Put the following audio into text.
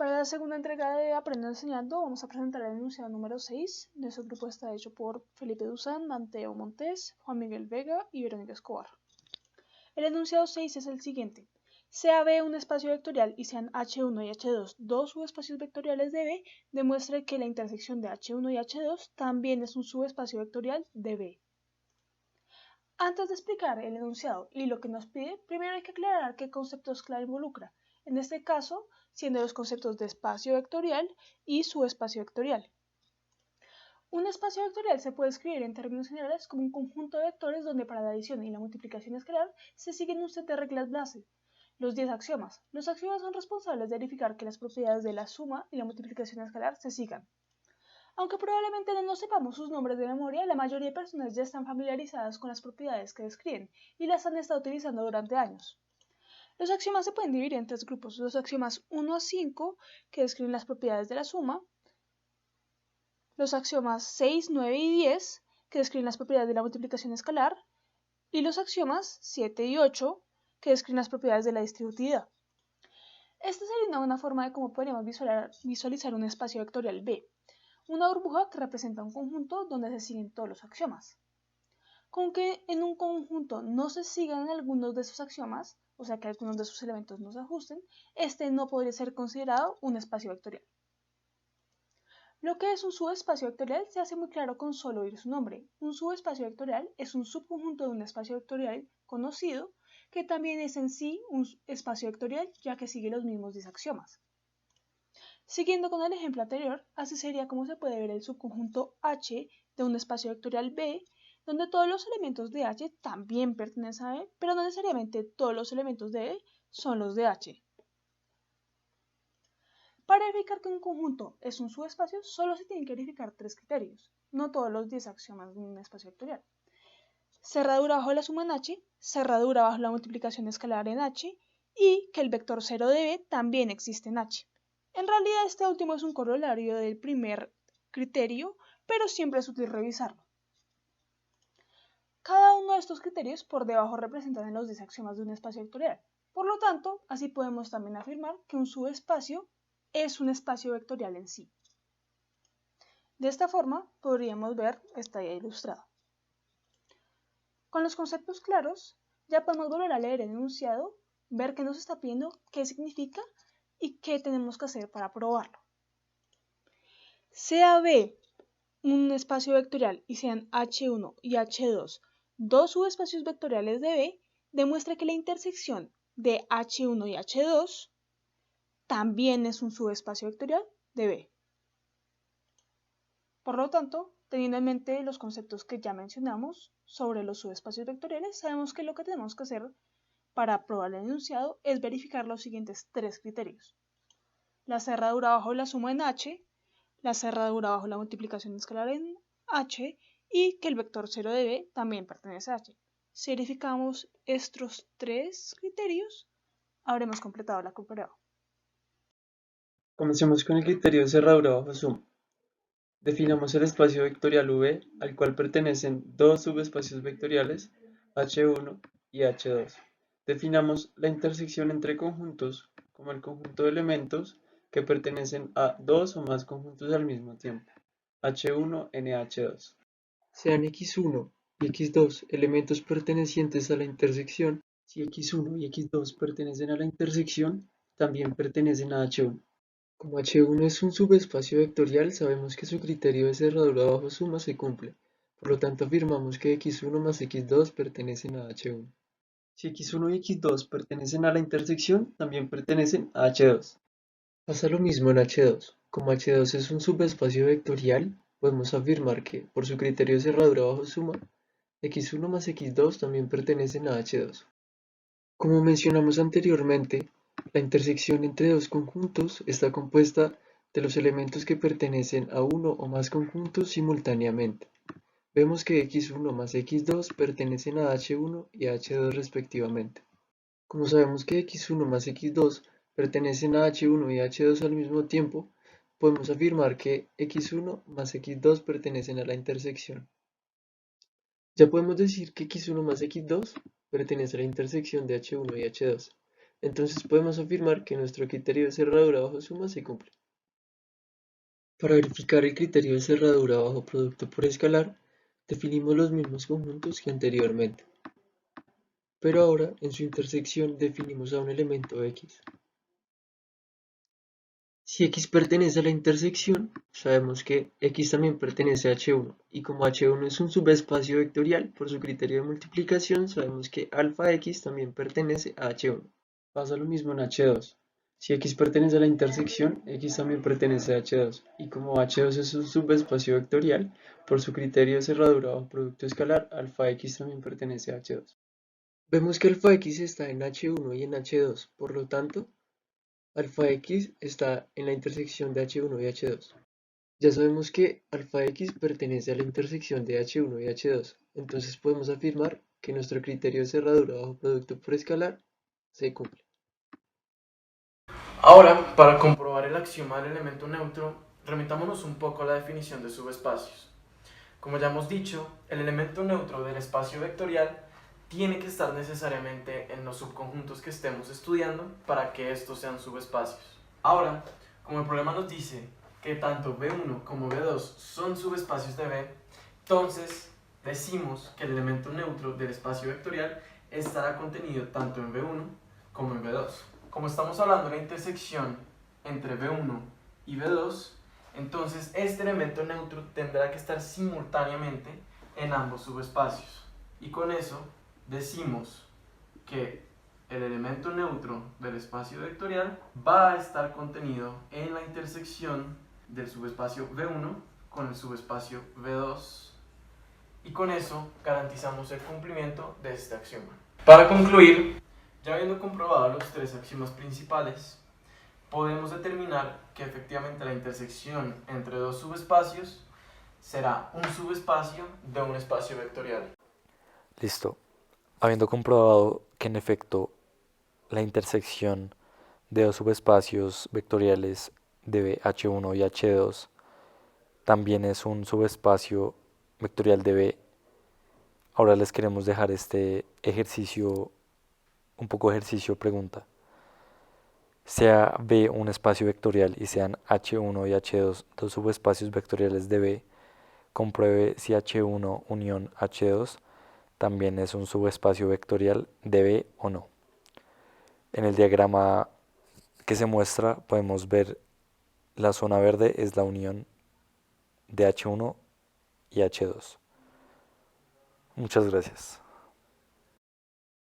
Para la segunda entrega de Aprendo Enseñando vamos a presentar el enunciado número 6. Nuestro grupo está hecho por Felipe Duzán, Mateo Montes, Juan Miguel Vega y Verónica Escobar. El enunciado 6 es el siguiente. Sea B un espacio vectorial y sean H1 y H2 dos subespacios vectoriales de B, demuestre que la intersección de H1 y H2 también es un subespacio vectorial de B. Antes de explicar el enunciado y lo que nos pide, primero hay que aclarar qué conceptos clave involucra. En este caso, siendo los conceptos de espacio vectorial y subespacio vectorial. Un espacio vectorial se puede escribir en términos generales como un conjunto de vectores donde para la adición y la multiplicación escalar se siguen un set de reglas base. Los 10 axiomas. Los axiomas son responsables de verificar que las propiedades de la suma y la multiplicación escalar se sigan. Aunque probablemente no sepamos sus nombres de memoria, la mayoría de personas ya están familiarizadas con las propiedades que describen y las han estado utilizando durante años. Los axiomas se pueden dividir en tres grupos. Los axiomas 1 a 5, que describen las propiedades de la suma. Los axiomas 6, 9 y 10, que describen las propiedades de la multiplicación escalar. Y los axiomas 7 y 8, que describen las propiedades de la distributividad. Esta sería una forma de cómo podríamos visualizar un espacio vectorial B. Una burbuja que representa un conjunto donde se siguen todos los axiomas. Con que en un conjunto no se sigan algunos de esos axiomas, o sea que algunos de sus elementos no se ajusten, este no podría ser considerado un espacio vectorial. Lo que es un subespacio vectorial se hace muy claro con solo oír su nombre. Un subespacio vectorial es un subconjunto de un espacio vectorial conocido que también es en sí un espacio vectorial ya que sigue los mismos 10 axiomas. Siguiendo con el ejemplo anterior, así sería como se puede ver el subconjunto H de un espacio vectorial B, donde todos los elementos de H también pertenecen a B, pero no necesariamente todos los elementos de B son los de H. Para verificar que un conjunto es un subespacio, solo se tienen que verificar tres criterios, no todos los 10 axiomas de un espacio vectorial. Cerradura bajo la suma en H, cerradura bajo la multiplicación escalar en H, y que el vector 0 de B también existe en H. En realidad este último es un corolario del primer criterio, pero siempre es útil revisarlo. Cada uno de estos criterios por debajo representan los 10 axiomas de un espacio vectorial. Por lo tanto, así podemos también afirmar que un subespacio es un espacio vectorial en sí. De esta forma podríamos ver esta idea ilustrada. Con los conceptos claros, ya podemos volver a leer el enunciado, ver qué nos está pidiendo, qué significa y qué tenemos que hacer para probarlo. Sea B un espacio vectorial y sean H1 y H2 dos subespacios vectoriales de B, demuestra que la intersección de H1 y H2 también es un subespacio vectorial de B. Por lo tanto, teniendo en mente los conceptos que ya mencionamos sobre los subespacios vectoriales, sabemos que lo que tenemos que hacer para probar el enunciado es verificar los siguientes tres criterios. La cerradura bajo la suma en H, la cerradura bajo la multiplicación escalar en H y que el vector 0 de B también pertenece a H. Si verificamos estos tres criterios, habremos completado la prueba. Comencemos con el criterio de cerradura bajo suma. Definamos el espacio vectorial V al cual pertenecen dos subespacios vectoriales H1 y H2. Definamos la intersección entre conjuntos como el conjunto de elementos que pertenecen a dos o más conjuntos al mismo tiempo, H1 NH2. Sean X1 y X2 elementos pertenecientes a la intersección, si X1 y X2 pertenecen a la intersección, también pertenecen a H1. Como H1 es un subespacio vectorial, sabemos que su criterio de cerradura bajo suma se cumple, por lo tanto afirmamos que X1 más X2 pertenecen a H1. Si X1 y X2 pertenecen a la intersección, también pertenecen a H2. Pasa lo mismo en H2. Como H2 es un subespacio vectorial, podemos afirmar que, por su criterio de cerradura bajo suma, X1 más X2 también pertenecen a H2. Como mencionamos anteriormente, la intersección entre dos conjuntos está compuesta de los elementos que pertenecen a uno o más conjuntos simultáneamente. Vemos que X1 más X2 pertenecen a H1 y a H2 respectivamente. Como sabemos que X1 más X2 pertenecen a H1 y H2 al mismo tiempo, podemos afirmar que X1 más X2 pertenecen a la intersección. Ya podemos decir que X1 más X2 pertenece a la intersección de H1 y H2. Entonces podemos afirmar que nuestro criterio de cerradura bajo suma se cumple. Para verificar el criterio de cerradura bajo producto por escalar, definimos los mismos conjuntos que anteriormente, pero ahora en su intersección definimos a un elemento X. Si X pertenece a la intersección, sabemos que X también pertenece a H1, y como H1 es un subespacio vectorial, por su criterio de multiplicación, sabemos que alfa X también pertenece a H1. Pasa lo mismo en H2. Si X pertenece a la intersección, X también pertenece a H2, y como H2 es un subespacio vectorial, por su criterio de cerradura bajo producto escalar, alfa X también pertenece a H2. Vemos que alfa X está en H1 y en H2, por lo tanto, alfa X está en la intersección de H1 y H2. Ya sabemos que alfa X pertenece a la intersección de H1 y H2, entonces podemos afirmar que nuestro criterio de cerradura bajo producto por escalar se cumple. Ahora, para comprobar el axioma del elemento neutro, remitámonos un poco a la definición de subespacios. Como ya hemos dicho, el elemento neutro del espacio vectorial tiene que estar necesariamente en los subconjuntos que estemos estudiando para que estos sean subespacios. Ahora, como el problema nos dice que tanto V1 como V2 son subespacios de V, entonces decimos que el elemento neutro del espacio vectorial estará contenido tanto en V1 como en V2. Como estamos hablando de la intersección entre V1 y V2, entonces este elemento neutro tendrá que estar simultáneamente en ambos subespacios. Y con eso decimos que el elemento neutro del espacio vectorial va a estar contenido en la intersección del subespacio V1 con el subespacio V2. Y con eso garantizamos el cumplimiento de este axioma. Para concluir, ya habiendo comprobado los tres axiomas principales, podemos determinar que efectivamente la intersección entre dos subespacios será un subespacio de un espacio vectorial. Listo. Habiendo comprobado que en efecto la intersección de dos subespacios vectoriales de H1 y H2 también es un subespacio vectorial de V, ahora les queremos dejar este ejercicio, un poco ejercicio pregunta. Sea V un espacio vectorial y sean H1 y H2 dos subespacios vectoriales de V, compruebe si H1 unión H2 también es un subespacio vectorial de V o no. En el diagrama que se muestra podemos ver la zona verde es la unión de H1 y H2. Muchas gracias.